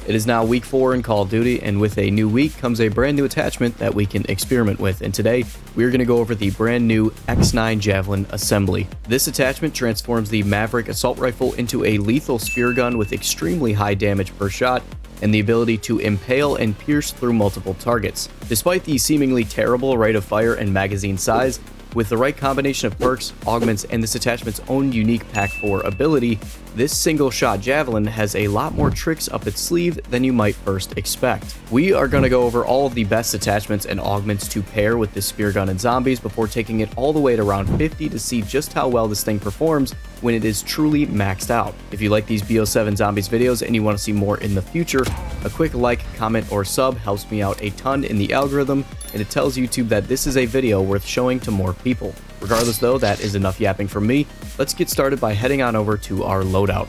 It is now week 4 in Call of Duty, and with a new week comes a brand new attachment that we can experiment with, and today we're going to go over the brand new X9 Javelin Assembly. This attachment transforms the Maverick assault rifle into a lethal spear gun with extremely high damage per shot and the ability to impale and pierce through multiple targets. Despite the seemingly terrible rate of fire and magazine size, with the right combination of perks, augments, and this attachment's own unique Pack 4 ability, this single-shot Javelin has a lot more tricks up its sleeve than you might first expect. We are going to go over all of the best attachments and augments to pair with this spear gun in zombies before taking it all the way to round 50 to see just how well this thing performs when it is truly maxed out. If you like these BO7 Zombies videos and you want to see more in the future, a quick like, comment, or sub helps me out a ton in the algorithm, and it tells YouTube that this is a video worth showing to more people. Regardless though, that is enough yapping from me. Let's get started by heading on over to our loadout.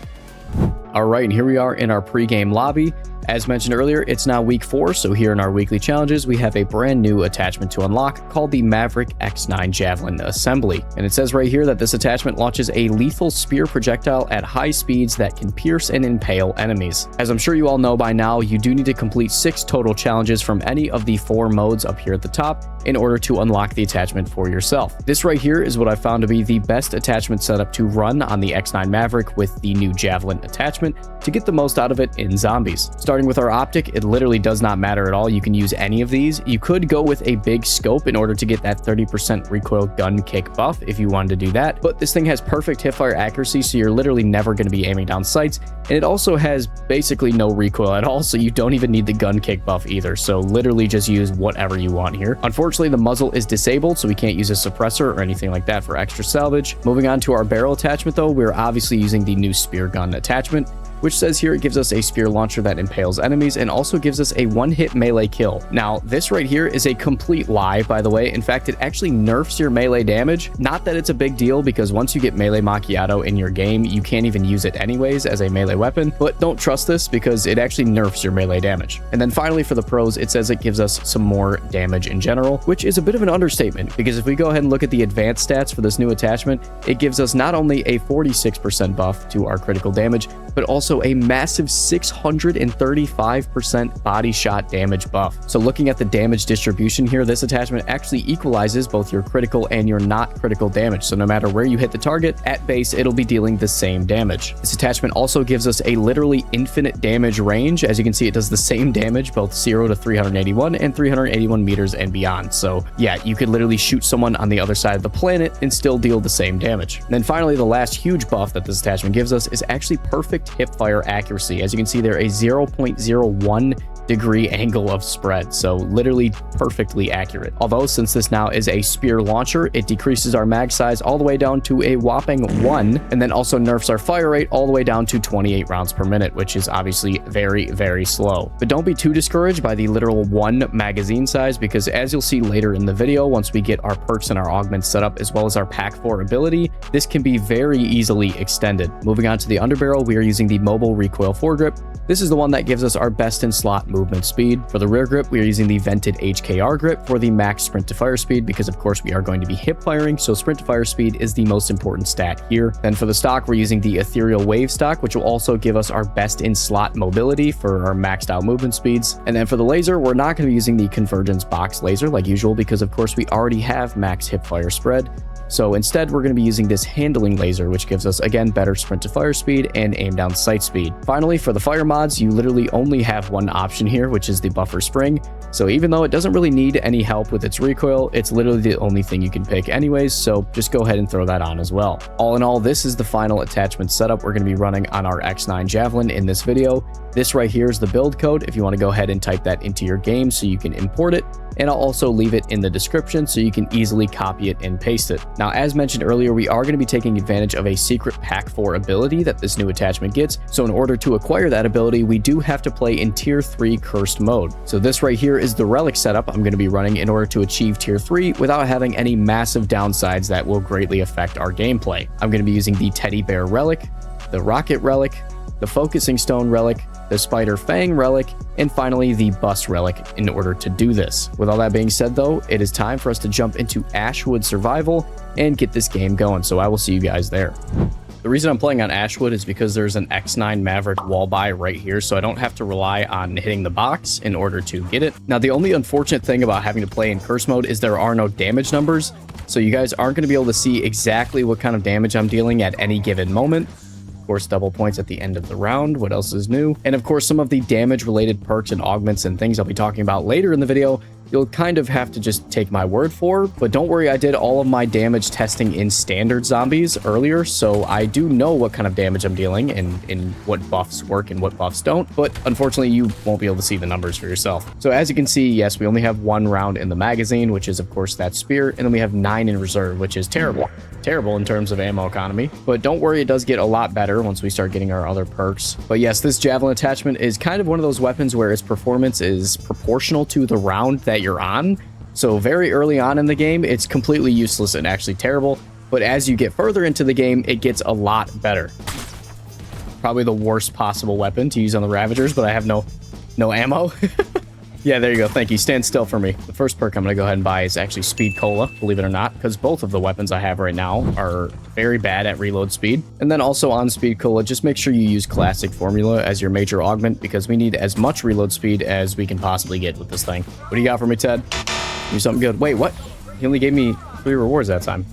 Alright, and here we are in our pre-game lobby. As mentioned earlier, it's now week 4, so here in our weekly challenges, we have a brand new attachment to unlock called the Maverick X9 Javelin Assembly. And it says right here that this attachment launches a lethal spear projectile at high speeds that can pierce and impale enemies. As I'm sure you all know by now, you do need to complete 6 total challenges from any of the 4 modes up here at the top in order to unlock the attachment for yourself. This right here is what I found to be the best attachment setup to run on the X9 Maverick with the new Javelin attachment to get the most out of it in zombies. Starting with our optic, it literally does not matter at all. You can use any of these. You could go with a big scope in order to get that 30% recoil gun kick buff if you wanted to do that, but this thing has perfect hipfire accuracy, so you're literally never going to be aiming down sights, and it also has basically no recoil at all, so you don't even need the gun kick buff either, so literally just use whatever you want here. Unfortunately, the muzzle is disabled, so we can't use a suppressor or anything like that for extra salvage. Moving on to our barrel attachment though, we're obviously using the new SPEARGUN Attachment, which says here it gives us a spear launcher that impales enemies and also gives us a one-hit melee kill. Now, this right here is a complete lie, by the way. In fact, it actually nerfs your melee damage. Not that it's a big deal, because once you get melee Macchiato in your game, you can't even use it anyways as a melee weapon, but don't trust this because it actually nerfs your melee damage. And then finally for the pros, it says it gives us some more damage in general, which is a bit of an understatement, because if we go ahead and look at the advanced stats for this new attachment, it gives us not only a 46% buff to our critical damage, but also a massive 635% body shot damage buff. So looking at the damage distribution here, this attachment actually equalizes both your critical and your not critical damage. So no matter where you hit the target, at base, it'll be dealing the same damage. This attachment also gives us a literally infinite damage range. As you can see, it does the same damage, both 0 to 381 and 381 meters and beyond. So yeah, you could literally shoot someone on the other side of the planet and still deal the same damage. And then finally, the last huge buff that this attachment gives us is actually perfect hipfire accuracy. As you can see there, a 0.01 degree angle of spread, so literally perfectly accurate. Although since this now is a spear launcher, it decreases our mag size all the way down to a whopping 1, and then also nerfs our fire rate all the way down to 28 rounds per minute, which is obviously very, very slow. But don't be too discouraged by the literal 1 magazine size, because as you'll see later in the video, once we get our perks and our augments set up as well as our Pack 4 ability, this can be very easily extended. Moving on to the underbarrel, we are using the mobile recoil foregrip. This is the one that gives us our best in slot movement speed. For the rear grip, we are using the vented HKR grip for the max sprint to fire speed, because of course we are going to be hip firing, so sprint to fire speed is the most important stat here. Then for the stock, we're using the ethereal wave stock, which will also give us our best in slot mobility for our maxed out movement speeds. And then for the laser, we're not going to be using the convergence box laser like usual, because of course we already have max hip fire spread. So instead, we're going to be using this handling laser, which gives us, again, better sprint to fire speed and aim down sight speed. Finally, for the fire mods, you literally only have one option here, which is the buffer spring. So even though it doesn't really need any help with its recoil, it's literally the only thing you can pick anyways, so just go ahead and throw that on as well. All in all, this is the final attachment setup we're going to be running on our X9 Javelin in this video. This right here is the build code if you want to go ahead and type that into your game so you can import it, and I'll also leave it in the description so you can easily copy it and paste it. Now, as mentioned earlier, we are going to be taking advantage of a secret Pack 4 ability that this new attachment gets, so in order to acquire that ability, we do have to play in Tier 3 Cursed mode. So this right here is the Relic setup I'm going to be running in order to achieve Tier 3 without having any massive downsides that will greatly affect our gameplay. I'm going to be using the Teddy Bear Relic, the Rocket Relic, the Focusing Stone Relic, the Spider Fang Relic, and finally the Bus Relic in order to do this. With all that being said though, it is time for us to jump into Ashwood Survival and get this game going, so I will see you guys there. The reason I'm playing on Ashwood is because there's an X9 Maverick wall buy right here, so I don't have to rely on hitting the box in order to get it. Now, the only unfortunate thing about having to play in curse mode is there are no damage numbers, so you guys aren't going to be able to see exactly what kind of damage I'm dealing at any given moment. Of course, double points at the end of the round. What else is new? And of course, some of the damage-related perks and augments and things I'll be talking about later in the video, you'll kind of have to just take my word for. But don't worry, I did all of my damage testing in standard zombies earlier, so I do know what kind of damage I'm dealing and what buffs work and what buffs don't. But unfortunately, you won't be able to see the numbers for yourself. So as you can see, yes, we only have 1 round in the magazine, which is, of course, that spear. And then we have 9 in reserve, which is terrible. Terrible in terms of ammo economy. But don't worry, it does get a lot better once we start getting our other perks. But yes, this Javelin attachment is kind of one of those weapons where its performance is proportional to the round that you're on. So very early on in the game, it's completely useless and actually terrible. But as you get further into the game, it gets a lot better. Probably the worst possible weapon to use on the Ravagers, but I have no ammo. Yeah, there you go. Thank you. Stand still for me. The first perk I'm going to go ahead and buy is actually Speed Cola, believe it or not, because both of the weapons I have right now are very bad at reload speed. And then also on Speed Cola, just make sure you use Classic Formula as your major augment, because we need as much reload speed as we can possibly get with this thing. What do you got for me, Ted? Give me something good. Wait, what? He only gave me 3 rewards that time.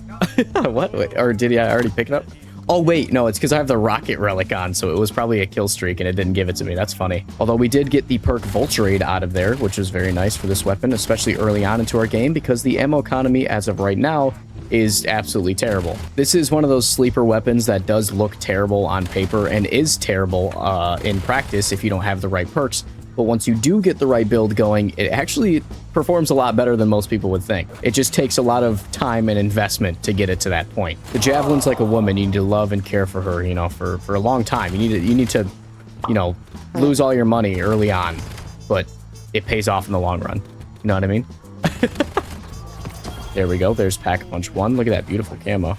What? Wait, or did I already pick it up? Oh, wait, no, it's because I have the rocket relic on, so it was probably a kill streak and it didn't give it to me. That's funny. Although we did get the perk Vulturade out of there, which was very nice for this weapon, especially early on into our game, because the ammo economy as of right now is absolutely terrible. This is one of those sleeper weapons that does look terrible on paper and is terrible in practice if you don't have the right perks. But once you do get the right build going, it actually performs a lot better than most people would think. It just takes a lot of time and investment to get it to that point. The Javelin's like a woman. You need to love and care for her, you know, for a long time. You need to, you know, lose all your money early on, but it pays off in the long run. You know what I mean? There we go. There's Pack-a-Punch 1. Look at that beautiful camo.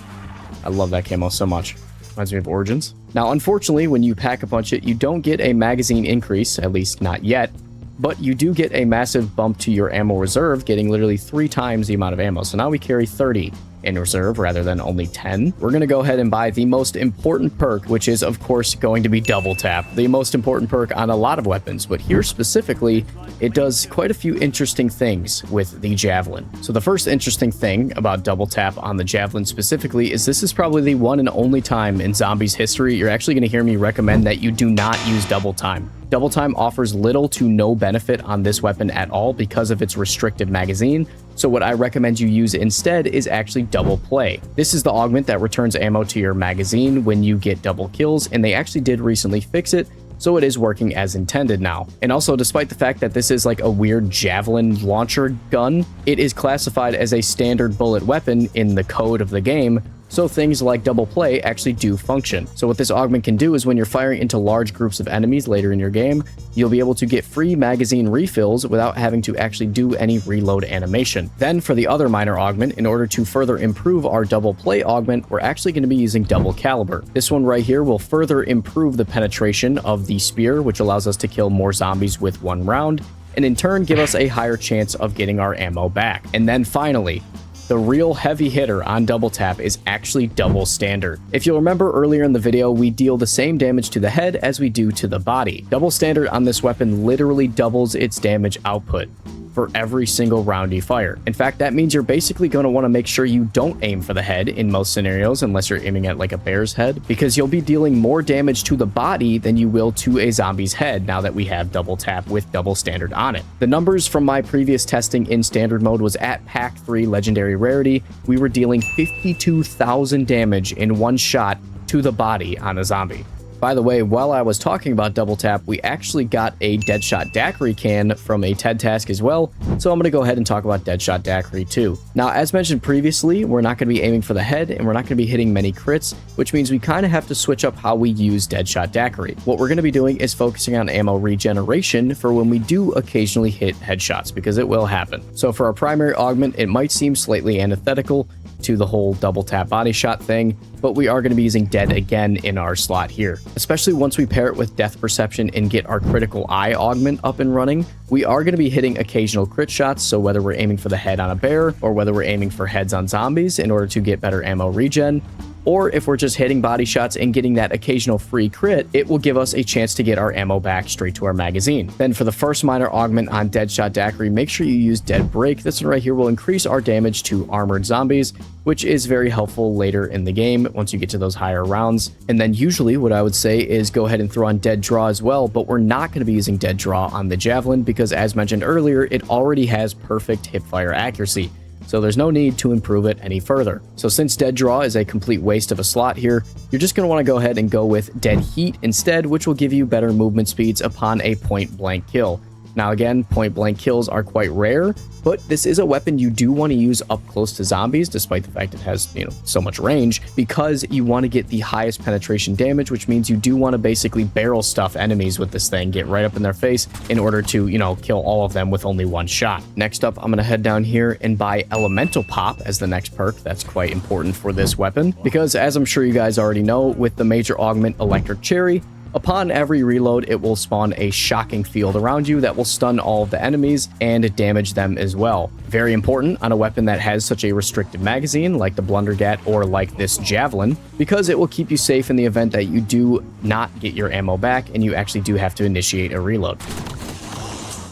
I love that camo so much. Reminds me of Origins. Now, unfortunately, when you Pack-a-Punch it, you don't get a magazine increase, at least not yet, but you do get a massive bump to your ammo reserve, getting literally 3 times the amount of ammo. So now we carry 30 in reserve rather than only 10. We're going to go ahead and buy the most important perk, which is, of course, going to be Double Tap, the most important perk on a lot of weapons. But here specifically, it does quite a few interesting things with the Javelin. So the first interesting thing about Double Tap on the Javelin specifically is this is probably the one and only time in Zombies history you're actually going to hear me recommend that you do not use Double Time. Double Time offers little to no benefit on this weapon at all because of its restrictive magazine. So what I recommend you use instead is actually Double Play. This is the augment that returns ammo to your magazine when you get double kills, and they actually did recently fix it, so it is working as intended now. And also, despite the fact that this is like a weird Javelin launcher gun, it is classified as a standard bullet weapon in the code of the game, so things like Double Play actually do function. So what this augment can do is when you're firing into large groups of enemies later in your game, you'll be able to get free magazine refills without having to actually do any reload animation. Then for the other minor augment, in order to further improve our Double Play augment, we're actually going to be using Double Caliber. This one right here will further improve the penetration of the spear, which allows us to kill more zombies with 1 round, and in turn give us a higher chance of getting our ammo back. And then finally, the real heavy hitter on Double Tap is actually Double Standard. If you'll remember earlier in the video, we deal the same damage to the head as we do to the body. Double Standard on this weapon literally doubles its damage output for every single round you fire. In fact, that means you're basically going to want to make sure you don't aim for the head in most scenarios, unless you're aiming at like a bear's head, because you'll be dealing more damage to the body than you will to a zombie's head now that we have Double Tap with Double Standard on it. The numbers from my previous testing in standard mode was at Pack 3 Legendary Rarity. We were dealing 52,000 damage in 1 shot to the body on a zombie. By the way, while I was talking about Double Tap, we actually got a Deadshot daiquiri can from a TED task as well, so I'm going to go ahead and talk about Deadshot daiquiri too. Now, as mentioned previously, we're not going to be aiming for the head, and we're not going to be hitting many crits, which means we kind of have to switch up how we use Deadshot daiquiri. What we're going to be doing is focusing on ammo regeneration for when we do occasionally hit headshots, because it will happen. So for our primary augment, it might seem slightly antithetical to the whole Double Tap body shot thing, but we are going to be using Dead again in our slot here. Especially once we pair it with Death Perception and get our Critical Eye augment up and running, we are going to be hitting occasional crit shots, so whether we're aiming for the head on a bear or whether we're aiming for heads on zombies in order to get better ammo regen, or if we're just hitting body shots and getting that occasional free crit, it will give us a chance to get our ammo back straight to our magazine. Then for the first minor augment on Deadshot Daiquiri, make sure you use Dead Break. This one right here will increase our damage to armored zombies, which is very helpful later in the game once you get to those higher rounds. And then usually what I would say is go ahead and throw on Dead Draw as well, but we're not going to be using Dead Draw on the Javelin because, as mentioned earlier, it already has perfect hipfire accuracy. So there's no need to improve it any further. So since Dead Draw is a complete waste of a slot here, you're just going to want to go ahead and go with Dead Heat instead, which will give you better movement speeds upon a point blank kill. Now again, point blank kills are quite rare, but this is a weapon you do want to use up close to zombies, despite the fact it has, so much range, because you want to get the highest penetration damage, which means you do want to basically barrel stuff enemies with this thing, get right up in their face in order to, kill all of them with only one shot. Next up, I'm going to head down here and buy Elemental Pop as the next perk. That's quite important for this weapon, because as I'm sure you guys already know, with the major augment Electric Cherry, upon every reload, it will spawn a shocking field around you that will stun all of the enemies and damage them as well. Very important on a weapon that has such a restricted magazine like the Blundergat or like this Javelin, because it will keep you safe in the event that you do not get your ammo back and you actually do have to initiate a reload.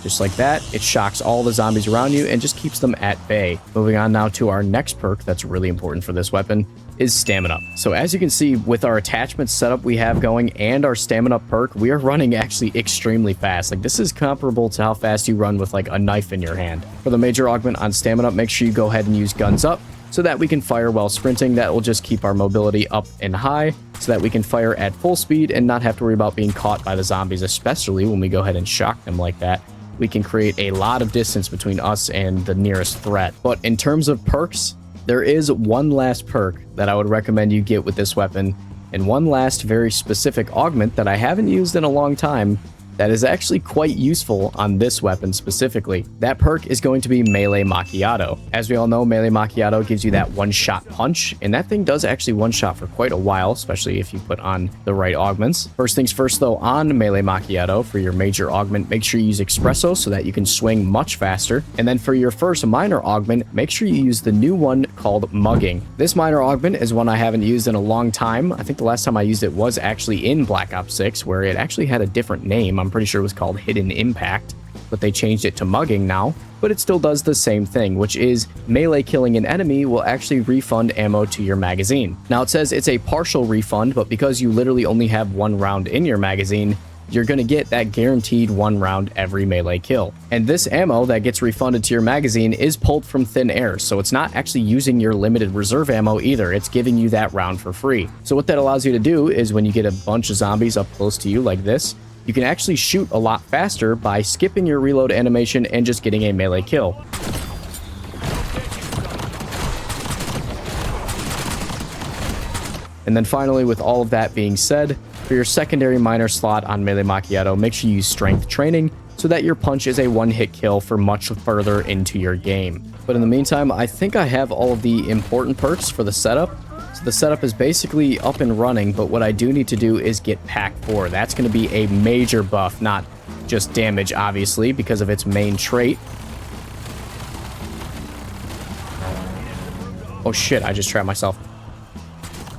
Just like that, it shocks all the zombies around you and just keeps them at bay. Moving on now to our next perk that's really important for this weapon is Stamina. So as you can see, with our attachment setup we have going and our Stamina perk, we are running actually extremely fast. Like, this is comparable to how fast you run with like a knife in your hand. For the major augment on Stamina, make sure you go ahead and use Guns Up so that we can fire while sprinting. That will just keep our mobility up and high so that we can fire at full speed and not have to worry about being caught by the zombies, especially when we go ahead and shock them like that. We can create a lot of distance between us and the nearest threat. But in terms of perks, there is one last perk that I would recommend you get with this weapon, and one last very specific augment that I haven't used in a long time that is actually quite useful on this weapon specifically. That perk is going to be Melee Macchiato. As we all know, Melee Macchiato gives you that one-shot punch, and that thing does actually one-shot for quite a while, especially if you put on the right augments. First things first though, on Melee Macchiato, for your major augment, make sure you use Espresso so that you can swing much faster. And then for your first minor augment, make sure you use the new one called Mugging. This minor augment is one I haven't used in a long time. I think the last time I used it was actually in Black Ops 6, where it actually had a different name. I'm pretty sure it was called Hidden Impact, but they changed it to Mugging now. But it still does the same thing, which is melee killing an enemy will actually refund ammo to your magazine. Now it says it's a partial refund, but because you literally only have one round in your magazine, you're going to get that guaranteed one round every melee kill. And this ammo that gets refunded to your magazine is pulled from thin air, so it's not actually using your limited reserve ammo either. It's giving you that round for free. So what that allows you to do is when you get a bunch of zombies up close to you like this, you can actually shoot a lot faster by skipping your reload animation and just getting a melee kill. And then finally, with all of that being said, for your secondary minor slot on Melee Macchiato, make sure you use Strength Training so that your punch is a one-hit kill for much further into your game. But in the meantime, I think I have all of the important perks for the setup. So the setup is basically up and running, but what I do need to do is get Pack 4. That's going to be a major buff, not just damage, obviously, because of its main trait. Oh shit, I just trapped myself.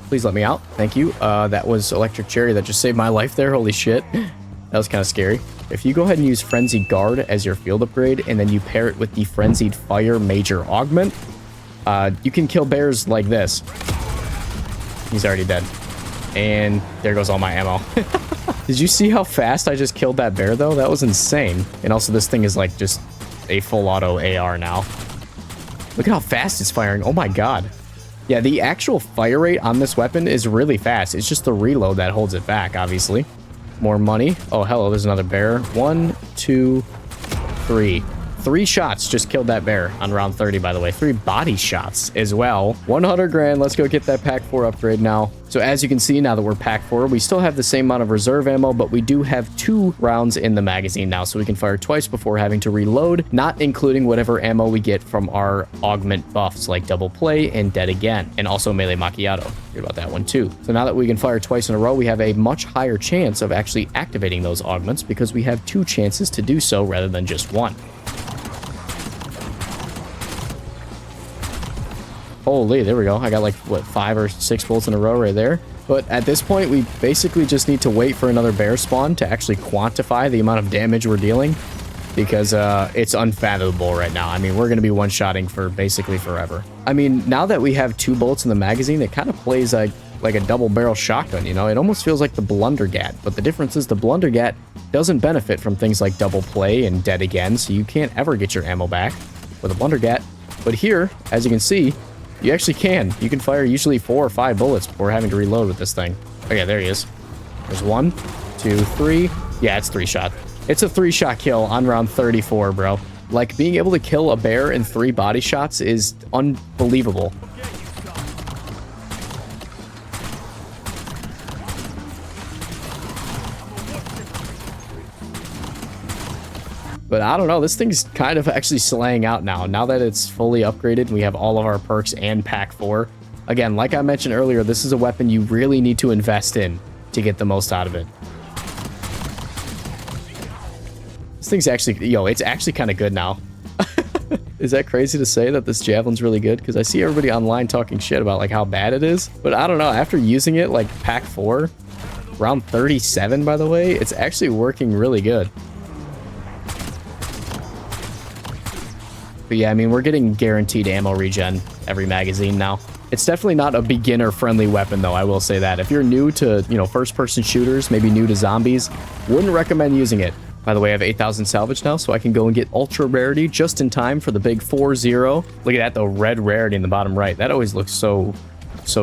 Please let me out. Thank you. That was Electric Cherry that just saved my life there. Holy shit. That was kind of scary. If you go ahead and use Frenzied Guard as your field upgrade, and then you pair it with the Frenzied Fire Major Augment, you can kill bears like this. He's already dead. And there goes all my ammo. Did you see how fast I just killed that bear, though? That was insane. And also, this thing is like just a full auto AR now. Look at how fast it's firing. Oh my god. Yeah, the actual fire rate on this weapon is really fast. It's just the reload that holds it back, obviously. More money. Oh, hello, there's another bear. 1, 2, 3. 3 shots just killed that bear on round 30, by the way. 3 body shots as well. 100 grand. Let's go get that Pack 4 upgrade now. So as you can see, now that we're Pack 4, we still have the same amount of reserve ammo, but we do have 2 rounds in the magazine now, so we can fire twice before having to reload, not including whatever ammo we get from our augment buffs like Double Play and Dead Again, and also Melee Macchiato. Forget about that one too. So now that we can fire twice in a row, we have a much higher chance of actually activating those augments because we have 2 chances to do so rather than just 1. Holy, there we go. I got like, what, 5 or 6 bullets in a row right there. But at this point, we basically just need to wait for another bear spawn to actually quantify the amount of damage we're dealing. Because it's unfathomable right now. I mean, we're going to be one-shotting for basically forever. I mean, now that we have 2 bullets in the magazine, it kind of plays like a double-barrel shotgun, you know? It almost feels like the Blundergat. But the difference is the Blundergat doesn't benefit from things like double play and dead again, so you can't ever get your ammo back with a Blundergat. But here, as you can see, you actually can. You can fire usually 4 or 5 bullets before having to reload with this thing. Okay, there he is. There's 1, 2, 3. Yeah, it's 3-shot. It's a 3-shot kill on round 34, bro. Like, being able to kill a bear in 3 body shots is unbelievable. But I don't know, this thing's kind of actually slaying out now. Now that it's fully upgraded, we have all of our perks and pack 4. Again, like I mentioned earlier, this is a weapon you really need to invest in to get the most out of it. This thing's actually, yo, it's actually kind of good now. Is that crazy to say that this Javelin's really good? Because I see everybody online talking shit about like how bad it is. But I don't know, after using it like pack 4, round 37 by the way, it's actually working really good. But yeah, I mean, we're getting guaranteed ammo regen every magazine now. It's definitely not a beginner-friendly weapon, though, I will say that. If you're new to, you know, first-person shooters, maybe new to zombies, wouldn't recommend using it. By the way, I have 8,000 salvage now, so I can go and get Ultra Rarity just in time for the big 4-0. Look at that, though, red Rarity in the bottom right. That always looks so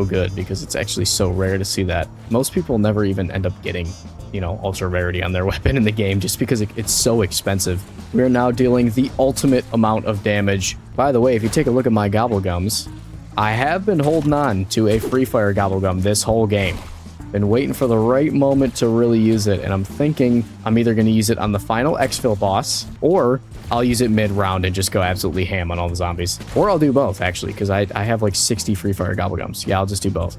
good, because it's actually so rare to see that. Most people never even end up getting, you know, Ultra Rarity on their weapon in the game, just because it's so expensive. We are now dealing the ultimate amount of damage. By the way, if you take a look at my Gobble Gums, I have been holding on to a Free Fire Gobble Gum this whole game. Been waiting for the right moment to really use it, and I'm thinking I'm either going to use it on the final Exfil boss, or I'll use it mid-round and just go absolutely ham on all the zombies. Or I'll do both, actually, because I have like 60 Free Fire Gobble Gums. Yeah, I'll just do both.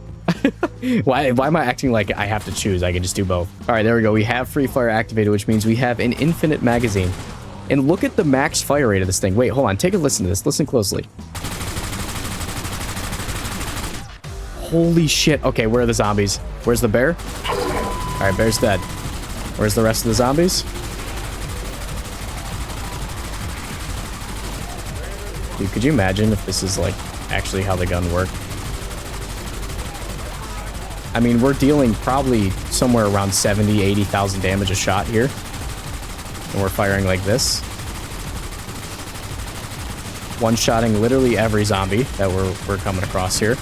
Why am I acting like I have to choose? I can just do both. All right, there we go. We have Free Fire activated, which means we have an infinite magazine. And look at the max fire rate of this thing. Wait, hold on. Take a listen to this. Listen closely. Holy shit. Okay, where are the zombies? Where's the bear? All right, bear's dead. Where's the rest of the zombies? Dude, could you imagine if this is like actually how the gun worked? I mean, we're dealing probably somewhere around 70, 80,000 damage a shot here. And we're firing like this. One-shotting literally every zombie that we're coming across here.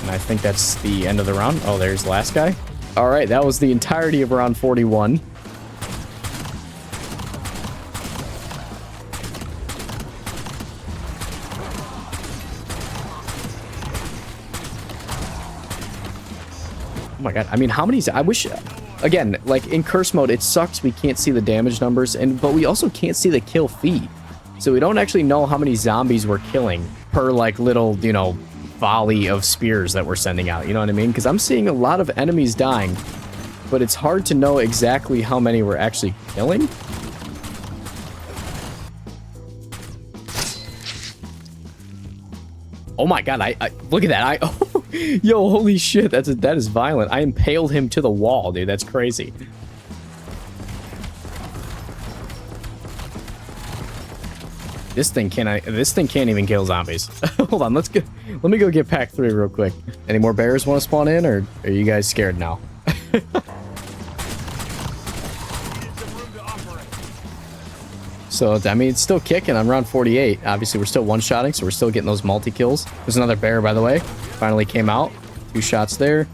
And I think that's the end of the round. Oh, there's the last guy. All right, that was the entirety of round 41. Oh my god, I mean, how many... I wish... Again, like, in curse mode, it sucks we can't see the damage numbers, but we also can't see the kill feed. So we don't actually know how many zombies we're killing per, like, little, you know, volley of spears that we're sending out, you know what I mean? Because I'm seeing a lot of enemies dying, but it's hard to know exactly how many we're actually killing. Oh my god, I look at that. Oh, yo, holy shit, that is violent. I impaled him to the wall, dude. That's crazy. This thing can't even kill zombies. Hold on, let me go get pack 3 real quick. Any more bears want to spawn in, or are you guys scared now? So, I mean, it's still kicking on round 48. Obviously, we're still one-shotting, so we're still getting those multi-kills. There's another bear, by the way. Finally came out. 2 shots there.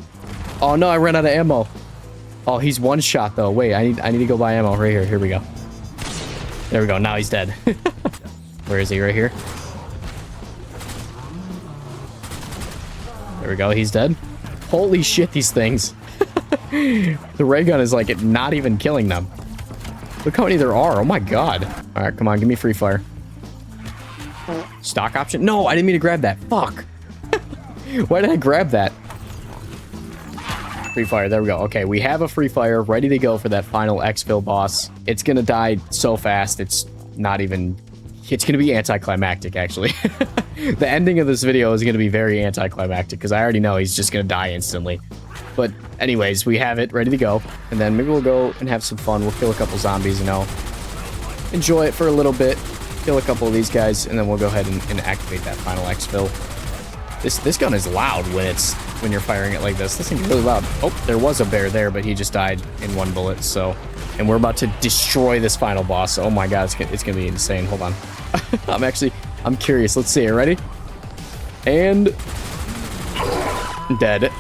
Oh, no, I ran out of ammo. Oh, he's one shot, though. Wait, I need to go buy ammo right here. Here we go. There we go. Now he's dead. Where is he? Right here. There we go. He's dead. Holy shit, these things. The ray gun is, like, not even killing them. Look how many there are. Oh my god. All right, come on. Give me free fire. Stock option? No, I didn't mean to grab that. Fuck. Why did I grab that? Free fire. There we go. Okay, we have a free fire ready to go for that final Exfil boss. It's going to die so fast. It's not even... It's going to be anticlimactic, actually. The ending of this video is going to be very anticlimactic because I already know he's just going to die instantly. But anyways, we have it ready to go. And then maybe we'll go and have some fun. We'll kill a couple zombies, you know. Enjoy it for a little bit. Kill a couple of these guys. And then we'll go ahead and activate that final Exfil. This gun is loud when you're firing it like this. This thing's really loud. Oh, there was a bear there, but he just died in one bullet. So, and we're about to destroy this final boss. Oh my god, it's gonna be insane. Hold on. I'm curious. Let's see. Are you ready? And dead.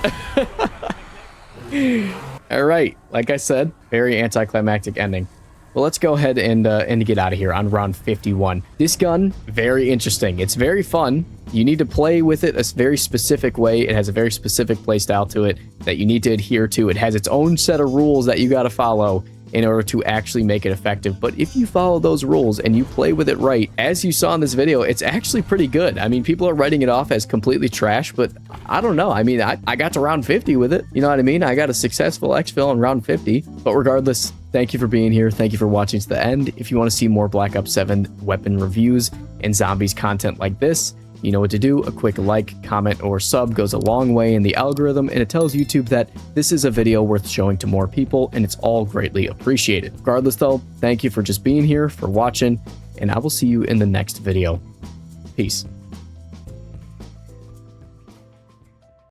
All right. Like I said, very anticlimactic ending. Well, let's go ahead and get out of here on round 51. This gun, very interesting. It's very fun. You need to play with it a very specific way. It has a very specific play style to it that you need to adhere to. It has its own set of rules that you got to follow in order to actually make it effective. But if you follow those rules and you play with it right, as you saw in this video, it's actually pretty good. I mean, people are writing it off as completely trash, but I don't know. I mean, I got to round 50 with it. You know what I mean? I got a successful Exfil in round 50. But regardless, thank you for being here. Thank you for watching to the end. If you want to see more Black Ops 7 weapon reviews and zombies content like this, you know what to do. A quick like, comment, or sub goes a long way in the algorithm, and it tells YouTube that this is a video worth showing to more people, and it's all greatly appreciated. Regardless though, thank you for just being here, for watching, and I will see you in the next video. Peace.